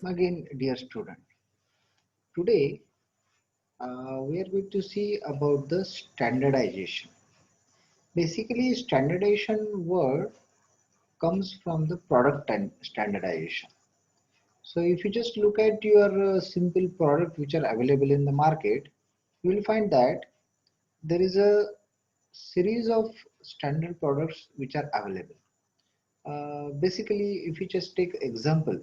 Again, dear student, today we are going to see about the standardization. Basically, standardization word comes from the product and standardization. So if you just look at your simple product which are available in the market, you will find that there is a series of standard products which are available. Basically, if you just take example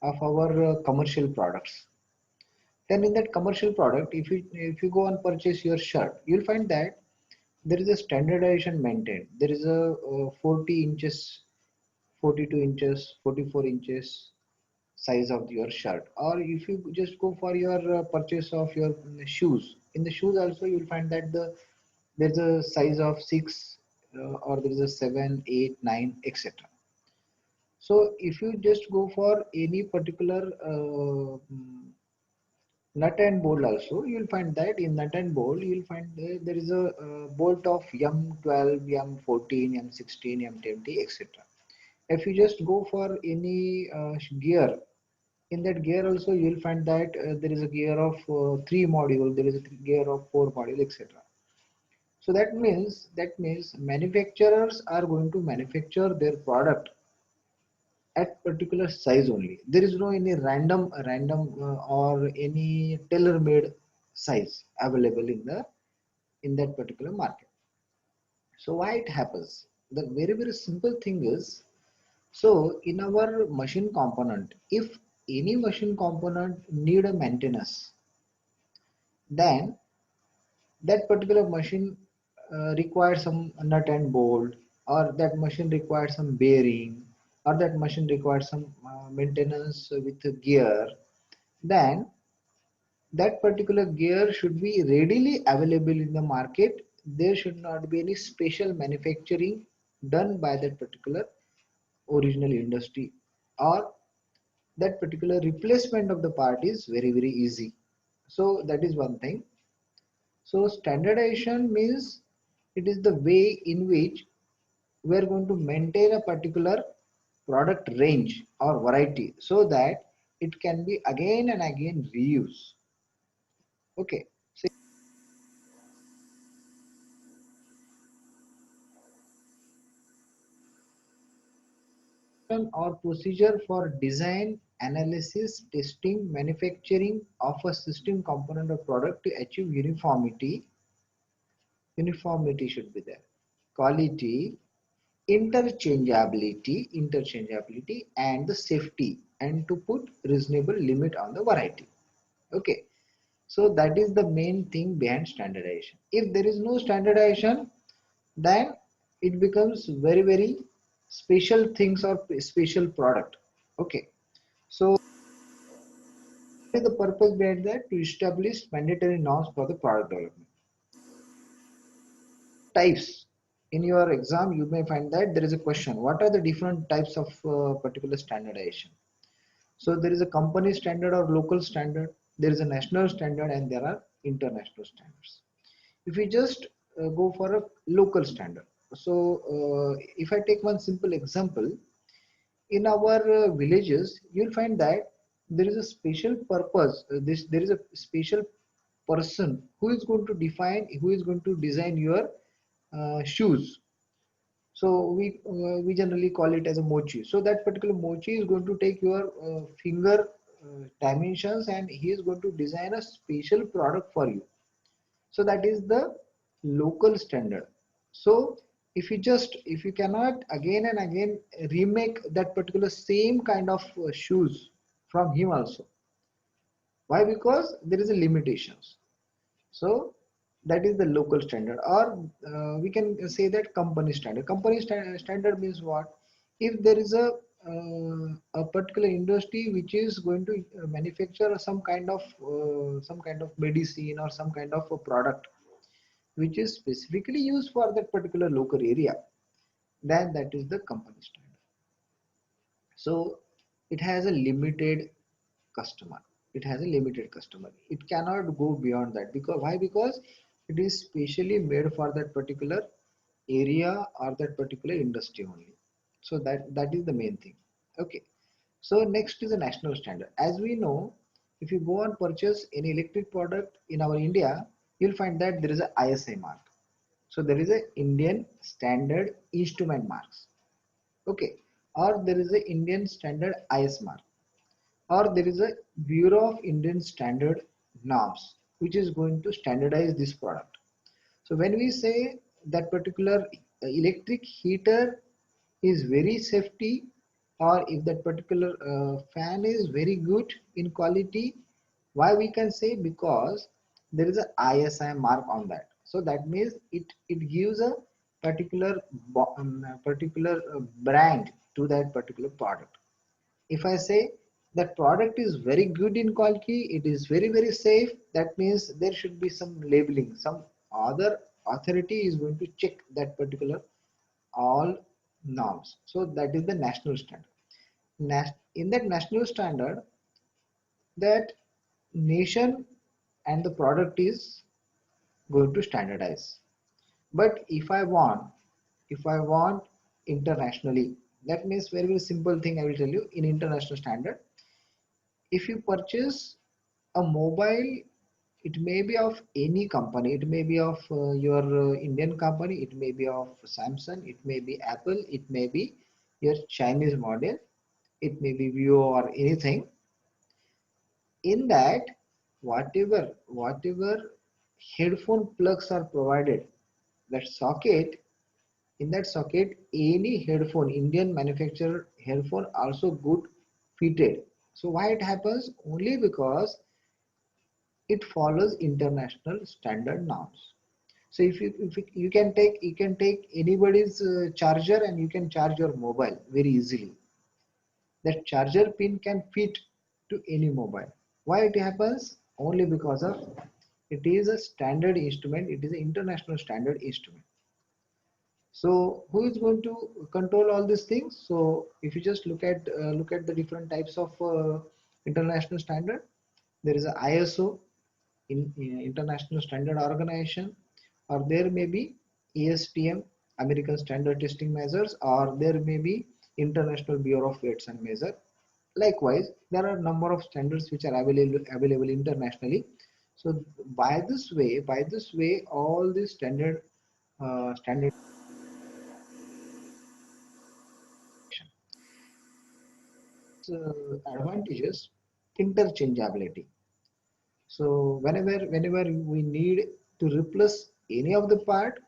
of our commercial products, then in that commercial product, if you go and purchase your shirt, you'll find that there is a standardization maintained. There is a 40 inches, 42 inches, 44 inches size of your shirt. Or if you just go for your purchase of your shoes, in the shoes also you'll find that there's a size of 6 or there is a 7, 8, 9, etc. So if you just go for any particular nut and bolt also, you'll find that in nut and bolt you'll find there is a bolt of M12, M14, M16, M20, etc. If you just go for any gear, in that gear also you'll find that there is a gear of 3 module, there is a gear of 4 module, etc. So that means manufacturers are going to manufacture their product at particular size only. There is no any random or any tailor-made size available in that particular market. So why it happens? The very simple thing is, so in our machine component, if any machine component need a maintenance, then that particular machine requires some nut and bolt, or that machine requires some bearing, or that machine requires some maintenance with the gear, then that particular gear should be readily available in the market. There should not be any special manufacturing done by that particular original industry, or that particular replacement of the part is very easy. So that is one thing. So standardization means it is the way in which we are going to maintain a particular product range or variety so that it can be again and again reused. Okay. So or procedure for design, analysis, testing, manufacturing of a system component or product to achieve uniformity should be there, quality, interchangeability and the safety, and to put reasonable limit on the variety. Okay, so that is the main thing behind standardization. If there is no standardization, then it becomes very special things or special product. Okay, so what is the purpose behind that? To establish mandatory norms for the product development. Types. In your exam you may find that there is a question, what are the different types of particular standardization? So there is a company standard or local standard, there is a national standard, and there are international standards. If we just go for a local standard, so if I take one simple example, in our villages you'll find that there is a special purpose, there is a special person who is going to define, who is going to design your shoes. So we generally call it as a mochi. So that particular mochi is going to take your finger dimensions, and he is going to design a special product for you. So that is the local standard. So if you cannot again and again remake that particular same kind of shoes from him also. Why? Because there is a limitations. So that is the local standard, or we can say that company standard. Standard means what? If there is a particular industry which is going to manufacture some kind of medicine or some kind of a product which is specifically used for that particular local area, then that is the company standard. So it has a limited customer. It has a limited customer. It cannot go beyond that. Because why? Because it is specially made for that particular area or that particular industry only. So that is the main thing. Okay. So next is a national standard. As we know, if you go and purchase any electric product in our India, you'll find that there is a ISI mark. So there is a Indian Standard Instrument marks. Okay. Or there is a Indian Standard IS mark. Or there is a Bureau of Indian Standard norms, which is going to standardize this product. So when we say that particular electric heater is very safety, or if that particular fan is very good in quality, why we can say? Because there is a ISI mark on that. So that means it gives a particular brand to that particular product. If I say that product is very good in quality, it is very safe, that means there should be some labeling, some other authority is going to check that particular all norms. So that is the national standard. In that national standard, that nation and the product is going to standardize. But if I want internationally, that means very simple thing I will tell you. In international standard, if you purchase a mobile, it may be of any company, it may be of your Indian company, it may be of Samsung, it may be Apple, it may be your Chinese model, it may be Vivo or anything. In that, whatever headphone plugs are provided, that socket, in that socket, any headphone, Indian manufacturer headphone also good fitted. So why it happens? Only because it follows international standard norms. So you can take anybody's charger and you can charge your mobile very easily. That charger pin can fit to any mobile. Why it happens? Only because of it is a standard instrument. It is an international standard instrument. So who is going to control all these things? So if you just look at the different types of international standard, there is a ISO, in International Standard Organization, or there may be ASTM, American Standard Testing Measures, or there may be International Bureau of Weights and Measure. Likewise, there are a number of standards which are available internationally. So by this way, all these standard advantages, interchangeability. So whenever we need to replace any of the part,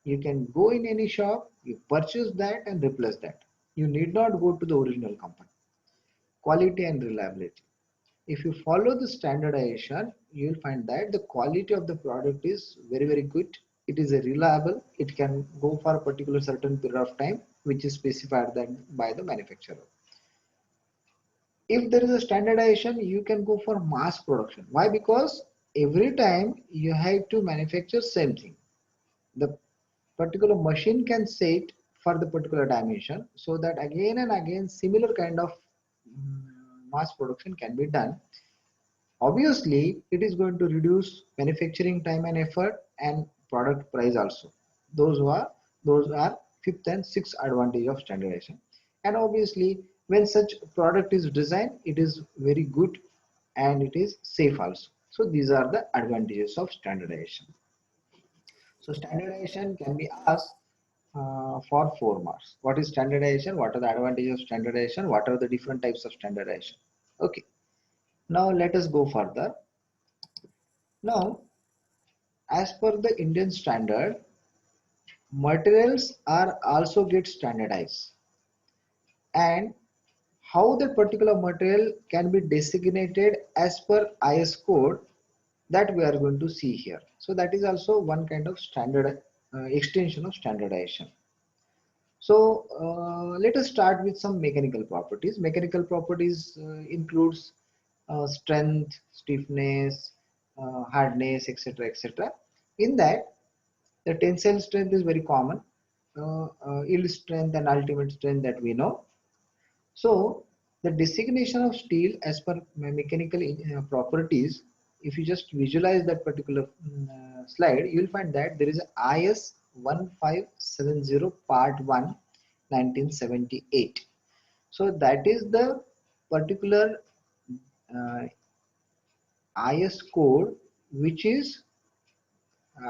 you can go in any shop, you purchase that and replace that. You need not go to the original company. Quality and reliability. If you follow the standardization, you will find that the quality of the product is very good. It is a reliable. It can go for a particular certain period of time, which is specified then by the manufacturer. If there is a standardization, you can go for mass production. Why? Because every time you have to manufacture same thing. The particular machine can set for the particular dimension, so that again and again similar kind of mass production can be done. Obviously, it is going to reduce manufacturing time and effort and product price also. Those are fifth and sixth advantage of standardization. And obviously, when such product is designed, it is very good and it is safe also. So these are the advantages of standardization. So standardization can be asked for 4 marks. What is standardization? What are the advantages of standardization? What are the different types of standardization? Okay. Now let us go further. Now, as per the Indian standard, materials are also get standardized, and how that particular material can be designated as per IS code, that we are going to see here. So that is also one kind of standard extension of standardization. So let us start with some mechanical properties. Mechanical properties includes strength, stiffness, hardness, etc., etc. In that, the tensile strength is very common, yield strength and ultimate strength that we know. So the designation of steel as per mechanical properties, if you just visualize that particular slide, you will find that there is a IS 1570 part 1 1978. So that is the particular uh, IS code which is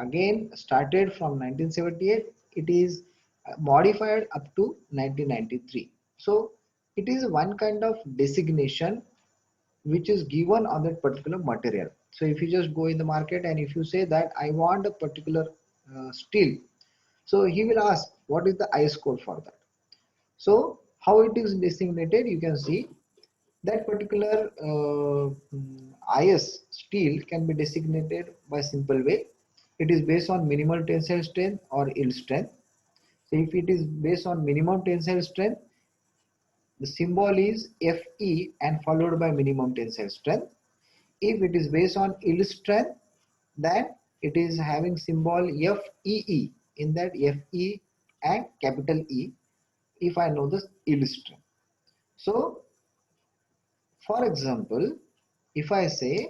again started from 1978. It is modified up to 1993. So it is one kind of designation which is given on that particular material. So if you just go in the market and if you say that I want a particular steel, so he will ask what is the IS code for that. So how it is designated, you can see that particular IS steel can be designated by simple way. It is based on minimal tensile strength or yield strength. So if it is based on minimum tensile strength, the symbol is Fe and followed by minimum tensile strength. If it is based on yield strength, then it is having symbol FEE, in that Fe and capital E if I know the yield strength. So for example, if I say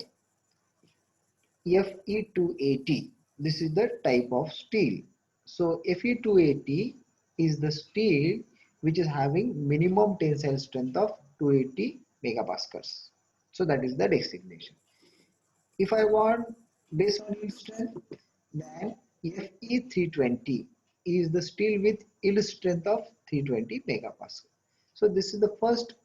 Fe280, this is the type of steel. So Fe280 is the steel which is having minimum tensile strength of 280 megapascals. So that is the designation. If I want based on yield strength, then Fe320 is the steel with yield strength of 320 megapascal. So this is the first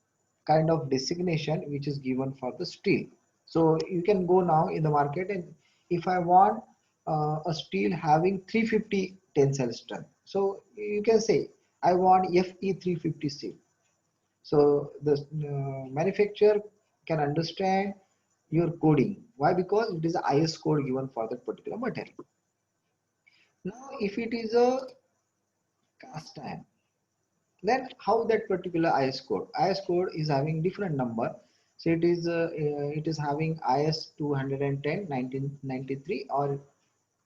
kind of designation which is given for the steel. So you can go now in the market, and if I want a steel having 350 tensile strength, so you can say I want Fe350 steel. So the manufacturer can understand your coding. Why? Because it is a IS code given for that particular material. Now if it is a cast iron, then how that particular IS code is having different number. So it is having IS 210 1993, or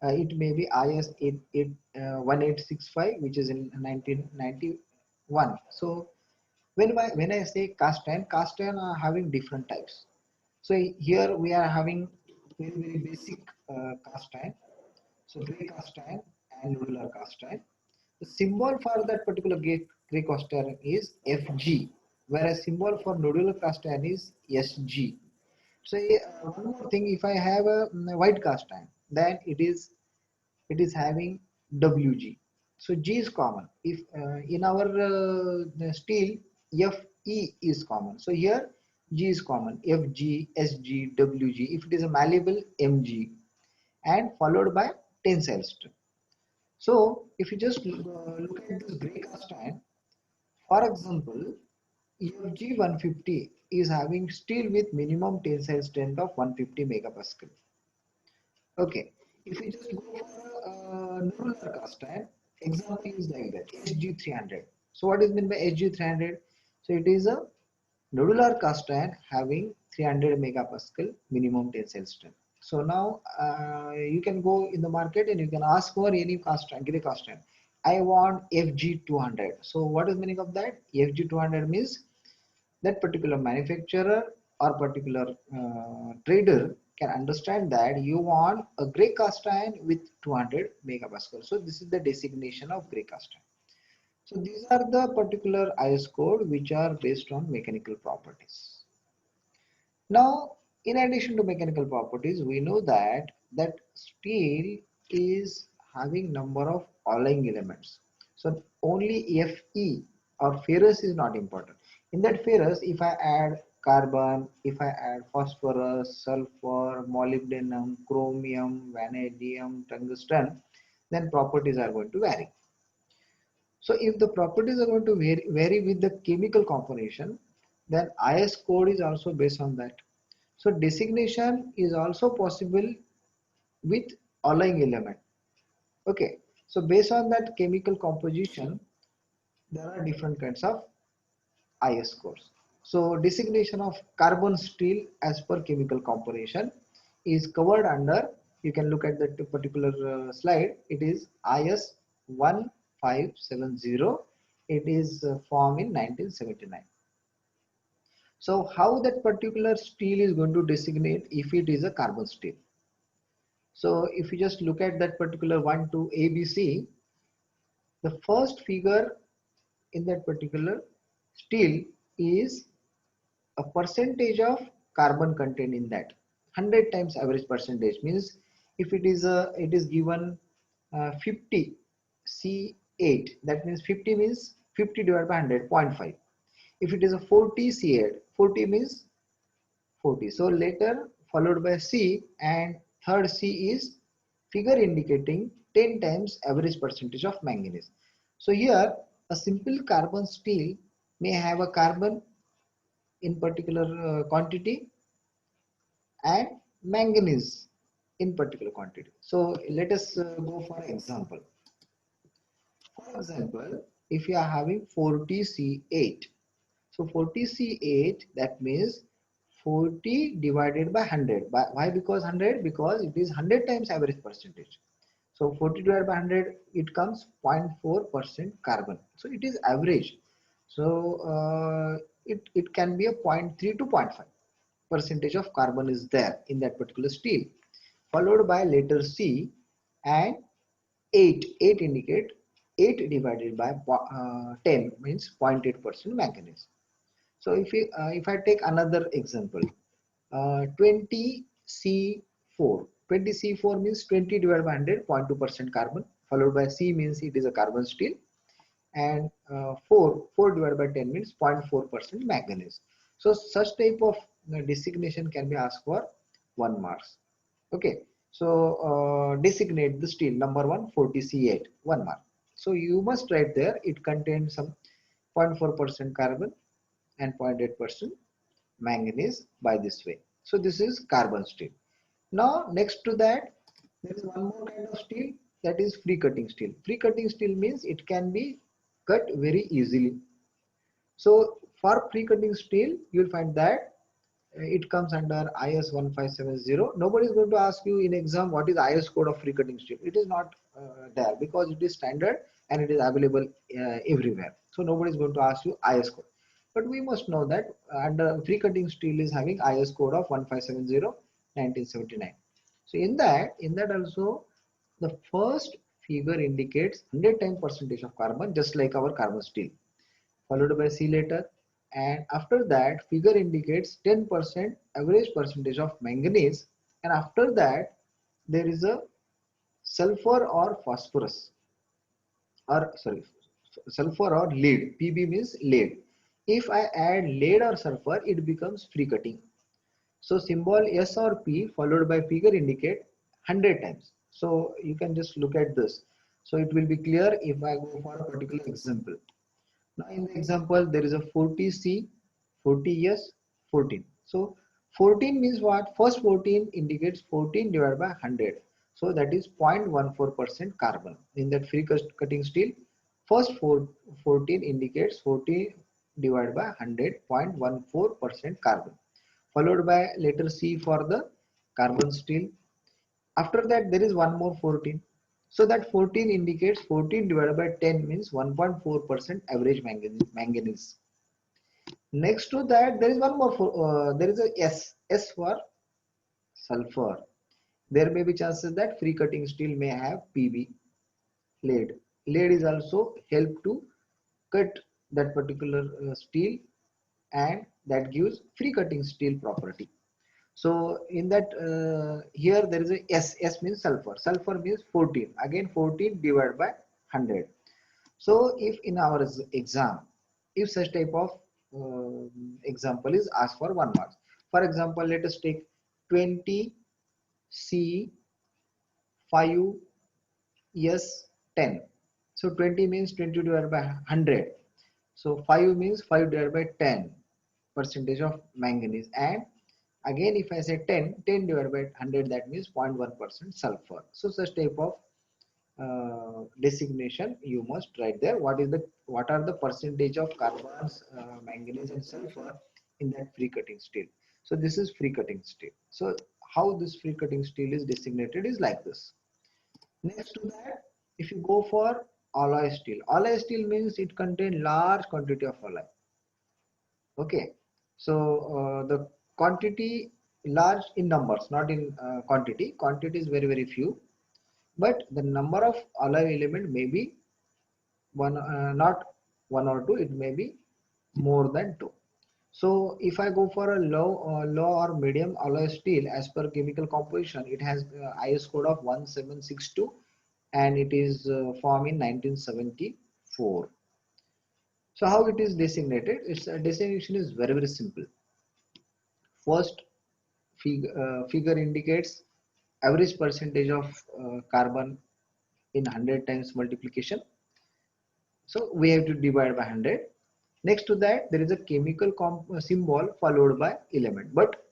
it may be IS 1865 which is in 1991. So when I say cast iron are having different types. So here we are having very basic cast iron. So gray cast iron and nodular cast iron. The symbol for that particular gray cast iron is FG, whereas symbol for nodular cast iron is SG. So one more thing, if I have a white cast iron, then it is having WG. So G is common. If in our steel, Fe is common. So here G is common. FG, SG, WG. If it is a malleable, MG, and followed by tensile strength. So if you just look at this gray cast iron, for example, EFG 150 is having steel with minimum tensile strength of 150 megapascal. Okay, if we just go for a nodular cast iron, example is like that, SG300. So what is meant by SG300? So it is a nodular cast iron having 300 megapascal minimum tensile strength. So now you can go in the market and you can ask for any cast iron, gray cast iron. I want FG200. So what is meaning of that? FG200 means that particular manufacturer or particular trader can understand that you want a gray cast iron with 200 megapascal. So this is the designation of gray cast iron. So these are the particular IS code which are based on mechanical properties. Now, in addition to mechanical properties, we know that steel is having number of alloying elements. So only Fe or ferrous is not important. In that ferrous, if I add carbon, if I add phosphorus, sulfur, molybdenum, chromium, vanadium, tungsten, then properties are going to vary. So if the properties are going to vary with the chemical composition, then IS code is also based on that. So designation is also possible with alloying element. Okay. So based on that chemical composition, there are different kinds of IS codes. So designation of carbon steel as per chemical composition is covered under, you can look at that particular slide, it is IS 1570. It is formed in 1979. So how that particular steel is going to designate if it is a carbon steel? So if you just look at that particular 1 to ABC, the first figure in that particular steel is a percentage of carbon content in that. 100 times average percentage means if it is given 50 C8, that means 50 means 50 divided by 100, 0.5. If it is a 40 C8, 40 means 40. So later followed by C, and third C is figure indicating 10 times average percentage of manganese. So here a simple carbon steel may have a carbon in particular quantity and manganese in particular quantity. So let us go for example. For example, if you are having 40C8, so 40C8, that means 40 divided by 100. Why? Because 100, because it is 100 times average percentage. So 40 divided by 100, it comes 0.4% carbon. So it is average. So it can be a 0.3 to 0.5 percentage of carbon is there in that particular steel. Followed by letter C, and 8. 8 indicate 8 divided by 10 means 0.8% manganese. So if I take another example, 20C4. 20C4 means 20 divided by 100, 0.2% carbon. Followed by C means it is a carbon steel, and 4 divided by 10 means 0.4% manganese. So such type of designation can be asked for 1 marks. Okay, so designate the steel number 1, 40C8, 1 mark. So you must write there it contains some 0.4% carbon and 0.8% manganese by this way. So this is carbon steel. Now next to that, there is one more kind of steel, that is free cutting steel. Free cutting steel means it can be cut very easily. So for free cutting steel, you will find that it comes under IS 1570. Nobody is going to ask you in exam what is IS code of free cutting steel. It is not there because it is standard and it is available everywhere. So nobody is going to ask you IS code. But we must know that under free cutting steel is having IS code of 1570 1979. So in that also the first figure indicates 100 times percentage of carbon, just like our carbon steel, followed by C later, and after that figure indicates 10% average percentage of manganese, and after that there is a sulfur or phosphorus, or sorry, sulfur or lead. Pb means lead. If I add lead or sulfur, it becomes free cutting. So symbol S or P followed by figure indicate 100 times. So you can just look at this. So it will be clear if I go for a particular example. Now in the example there is a 40C, 40S, 14. So 14 means what? First 14 indicates 14 divided by 100. So that is 0.14% carbon. In that free cutting steel, first 14 indicates 40 divided by 100, 0.14% carbon. Followed by letter C for the carbon steel. After that there is one more 14. So that 14 indicates 14 divided by 10 means 1.4% average manganese. Next to that there is one more, there is a S for sulfur. There may be chances that free cutting steel may have Pb, lead. Lead is also help to cut that particular steel, and that gives free cutting steel property. So in that here there is a S. S means sulfur. Sulfur means 14. Again 14 divided by 100. So if in our exam, if such type of example is asked for 1 mark. For example, let us take 20 C 5 S 10. So 20 means 20 divided by 100. So 5 means 5 divided by 10 percentage of manganese, and again if I say 10, 10 divided by 100, that means 0.1% sulfur. So such type of designation you must write there. What are the percentage of carbons, manganese and sulfur in that free cutting steel. So this is free cutting steel. So how this free cutting steel is designated is like this. Next to that, if you go for alloy steel means it contains large quantity of alloy. Okay, so the quantity large in numbers, not in quantity. Quantity is very few, but the number of alloy element may be one, not one or two. It may be more than two. So if I go for a low or medium alloy steel, as per chemical composition, it has IS code of 1762, and it is formed in 1974. So how it is designated? Its designation is very very simple. First figure indicates average percentage of carbon in 100 times multiplication. So we have to divide by 100. Next to that, there is a chemical symbol followed by element. But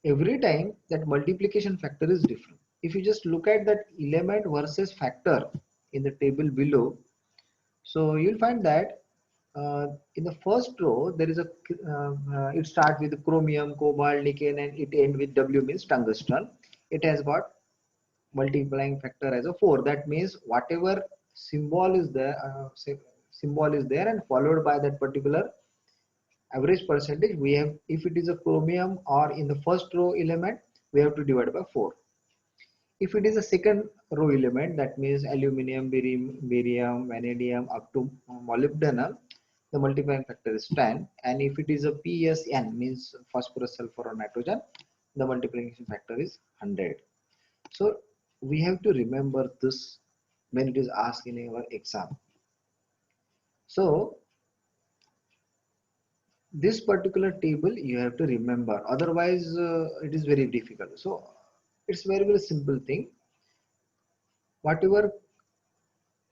every time that multiplication factor is different. If you just look at that element versus factor in the table below, so you'll find that in the first row there is a it starts with chromium, cobalt, nickel, and it ends with W, means tungsten. It has got multiplying factor as a 4. That means whatever symbol is there, symbol is there and followed by that particular average percentage, we have, if it is a chromium or in the first row element, we have to divide by 4. If it is a second row element, that means aluminum, barium, vanadium up to molybdenum, the multiplying factor is 10. And if it is a PSN, means phosphorus, sulfur or nitrogen, the multiplication factor is 100. So we have to remember this when it is asked in our exam. So this particular table you have to remember, otherwise it is very difficult. So it's very very simple thing. Whatever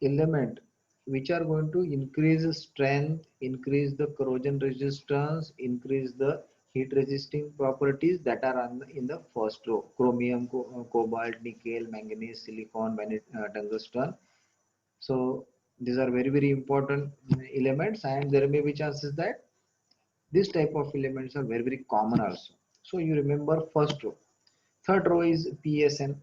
element which are going to increase the strength, increase the corrosion resistance, increase the heat resisting properties, that are in the first row: chromium, cobalt, nickel, manganese, silicon, tungsten. So these are very very important elements, and there may be chances that this type of elements are very very common also. So you remember first row. Third row is PSN,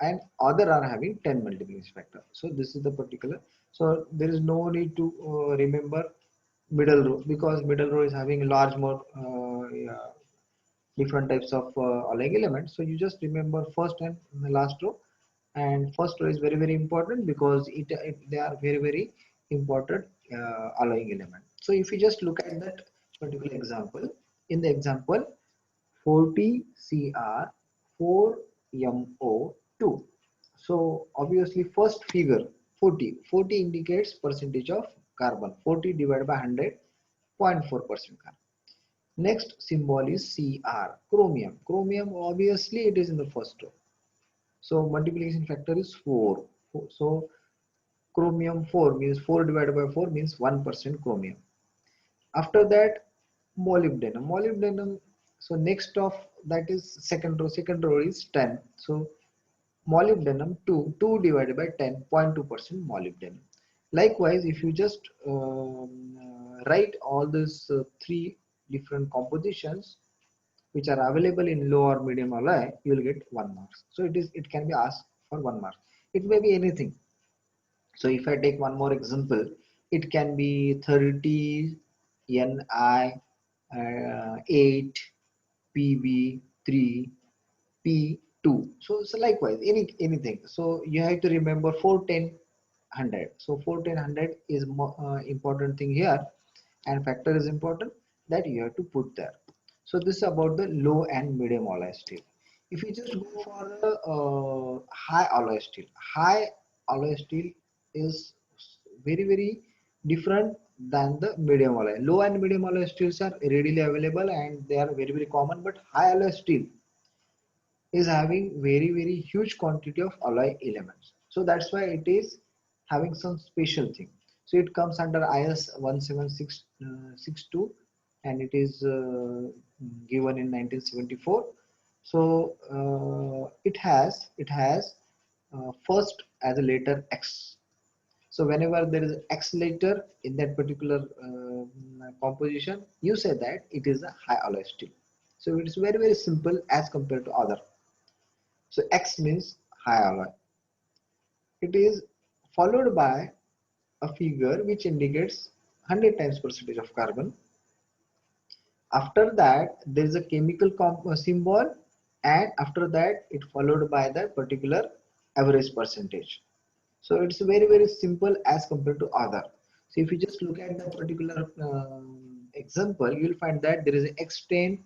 and other are having 10 multiplication factor. So this is the particular. So there is no need to remember middle row, because middle row is having large more yeah, different types of alloying elements. So you just remember first and last row. And first row is very very important because they are very very important alloying element. So if you just look at that particular example, in the example 40 Cr 4MO2. So obviously first figure 40 indicates percentage of carbon. 40 divided by 100, 0.4% carbon. Next symbol is Cr, chromium. Chromium, obviously it is in the first row. So multiplication factor is 4. So chromium 4 means 4 divided by 4 means 1% chromium. After that, molybdenum. Molybdenum, so next of that is second row. Second row is 10. So molybdenum 2 divided by 10, 0.2% molybdenum. Likewise, if you just write all these three different compositions which are available in low or medium alloy, you will get 1 mark. So it can be asked for 1 mark. It may be anything. So if I take one more example, it can be 30 Ni 8 Pb 3 P2. So likewise anything. So you have to remember 410 100. So 410 100 is more important thing here, and factor is important that you have to put there. So this is about the low and medium alloy steel. If you just go for the high alloy steel, high alloy steel is very very different than the medium alloy. Low and medium alloy steels are readily available and they are very very common, but high alloy steel is having very very huge quantity of alloy elements. So that's why it is having some special thing. So it comes under IS 17662 and it is given in 1974. So it has first as a letter X. So whenever there is X letter in that particular composition, you say that it is a high alloy steel. So it is very very simple as compared to other. So X means high alloy. It is followed by a figure which indicates 100 times percentage of carbon. After that, there is a chemical symbol, and after that, it followed by the particular average percentage. So it's very very simple as compared to other. So if you just look at the particular example, you will find that there is a X10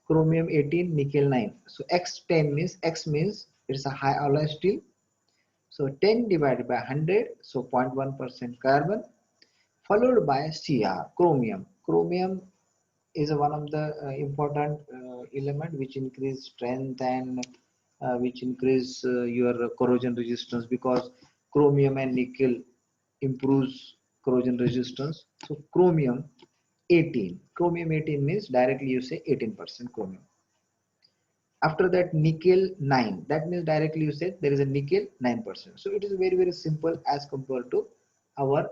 chromium 18 nickel 9. So X10 means X means it's a high alloy steel. So 10 divided by 100, so 0.1% carbon, followed by Cr, chromium. Chromium is one of the important element which increase strength and which increase your corrosion resistance, because chromium and nickel improves corrosion resistance. So chromium 18. Chromium 18 means directly you say 18% chromium. After that nickel 9. That means directly you said there is a nickel 9%. So it is very very simple as compared to our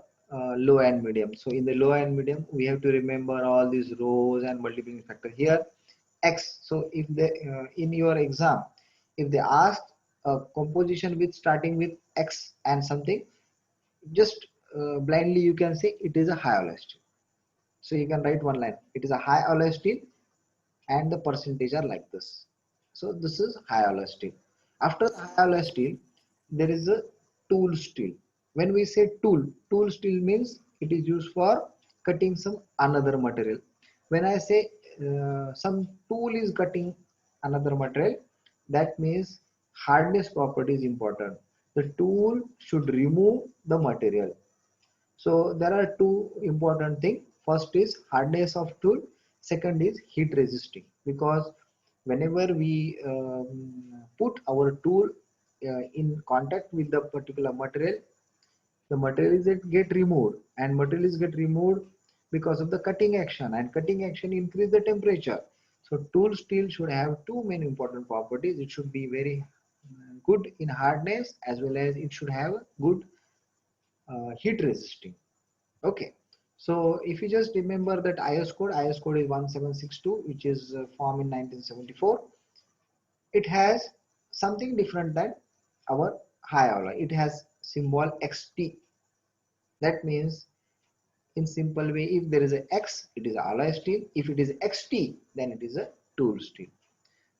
low and medium. So in the low and medium we have to remember all these rows and multiplying factor here X. So if they in your exam if they ask a composition with starting with X and something, just blindly you can say it is a high alloy steel. So you can write one line, it is a high alloy steel and the percentage are like this. So this is high alloy steel. After the high alloy steel, there is a tool steel. When we say tool, tool steel means it is used for cutting some another material. When I say some tool is cutting another material, that means hardness property is important. The tool should remove the material. So there are two important things. First is hardness of tool. Second is heat resisting. Because whenever we put our tool in contact with the particular material, the material is get removed, and material is get removed because of the cutting action, and cutting action increase the temperature. So tool steel should have two main important properties. It should be very good in hardness, as well as it should have good heat resisting. Okay, so if you just remember that IS code is 1762, which is formed in 1974. It has something different than our high alloy. It has symbol XT. That means in simple way, if there is a X, it is alloy steel. If it is XT, then it is a tool steel.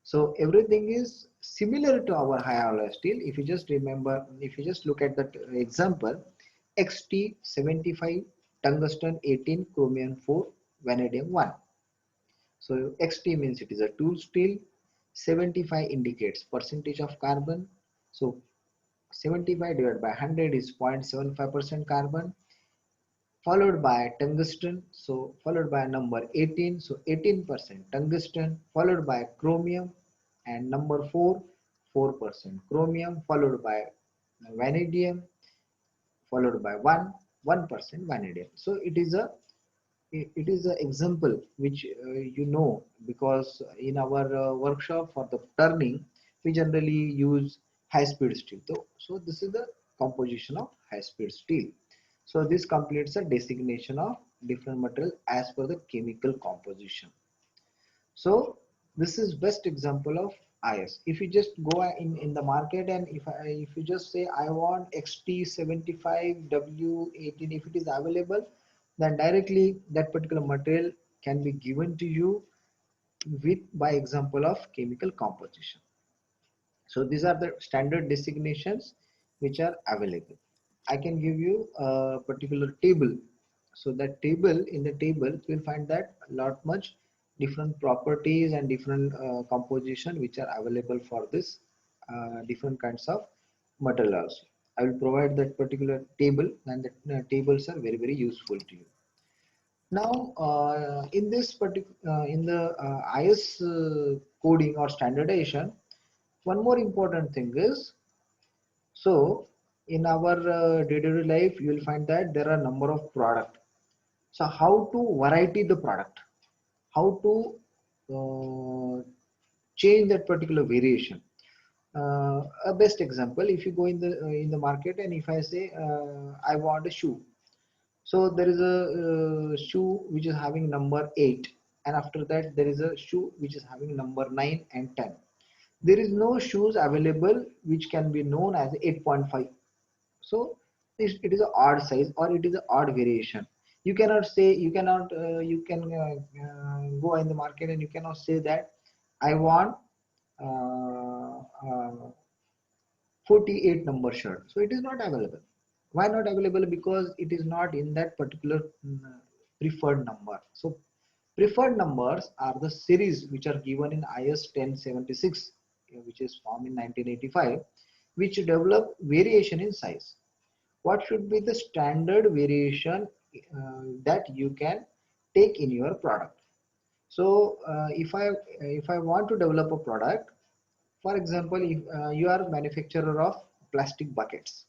So everything is similar to our high alloy steel. If you just remember, if you just look at that example, XT75 tungsten 18 chromium 4 vanadium 1. So XT means it is a tool steel. 75 indicates percentage of carbon. So 75 divided by 100 is 0.75% carbon, followed by tungsten, so followed by number 18, so 18% tungsten, followed by chromium, and number 4, 4% chromium, followed by vanadium, followed by 1% vanadium. So it is an example which you know, because in our workshop for the turning we generally use high speed steel. So this is the composition of high speed steel. So this completes the designation of different material as per the chemical composition. So this is best example of IS. If you just go in the market, and if you just say I want XT75 W18, if it is available, then directly that particular material can be given to you with by example of chemical composition. So these are the standard designations which are available. I can give you a particular table. So that table, in the table you will find that a lot much different properties and different composition which are available for this different kinds of materials. I will provide that particular table, and the tables are very very useful to you. Now, in this particular in the IS coding or standardization, one more important thing is, so in our day-to-day life, you will find that there are number of product. So how to variety the product, how to change that particular variation. A best example, if you go in the market, and if I say I want a shoe, so there is a shoe which is having number 8, and after that there is a shoe which is having number 9 and 10. There is no shoes available which can be known as 8.5. So it is an odd size, or it is an odd variation. You cannot say, you cannot you can go in the market and you cannot say that I want uh, uh, 48 number shirt. So it is not available. Why not available? Because it is not in that particular preferred number. So preferred numbers are the series which are given in IS 1076, which is formed in 1985, which develop variation in size. What should be the standard variation that you can take in your product? So if I want to develop a product, for example, if you are a manufacturer of plastic buckets,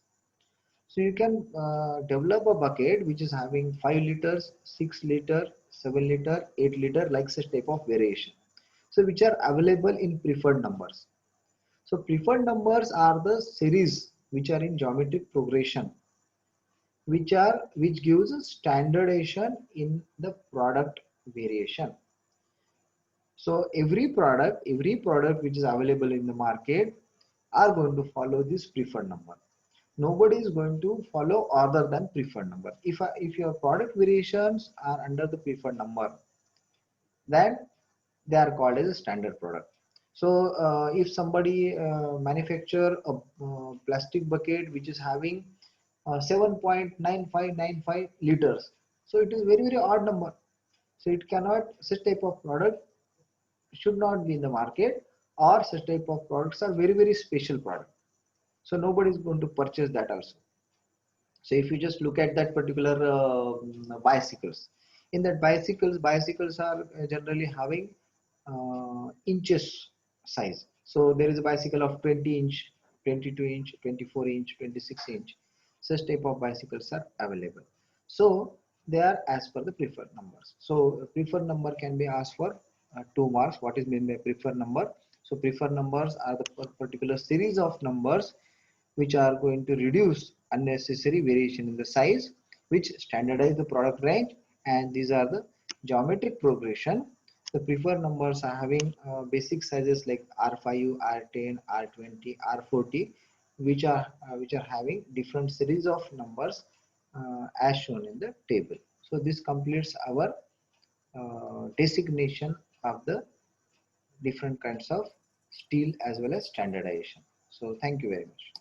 so you can develop a bucket which is having 5 liters, 6 liter, 7 liter, 8 liter, like such type of variation. So which are available in preferred numbers. So preferred numbers are the series which are in geometric progression, which gives a standardization in the product variation. So every product which is available in the market are going to follow this preferred number. Nobody is going to follow other than preferred number. If your product variations are under the preferred number, then they are called as a standard product. So if somebody manufacture a plastic bucket which is having 7.9595 liters, so it is very odd number. So it cannot, such type of product should not be in the market, or such type of products are very special product. So nobody is going to purchase that also. So if you just look at that particular bicycles, in that bicycles are generally having inches size. So there is a bicycle of 20 inch, 22 inch, 24 inch, 26 inch. Such type of bicycles are available. So they are as per the preferred numbers. So preferred number can be asked for 2 marks. What is meant by preferred number? So preferred numbers are the particular series of numbers which are going to reduce unnecessary variation in the size, which standardize the product range, and these are the geometric progression. The preferred numbers are having basic sizes like R5, R10, R20, R40, which are having different series of numbers as shown in the table. So this completes our designation of the different kinds of steel as well as standardization. So thank you very much.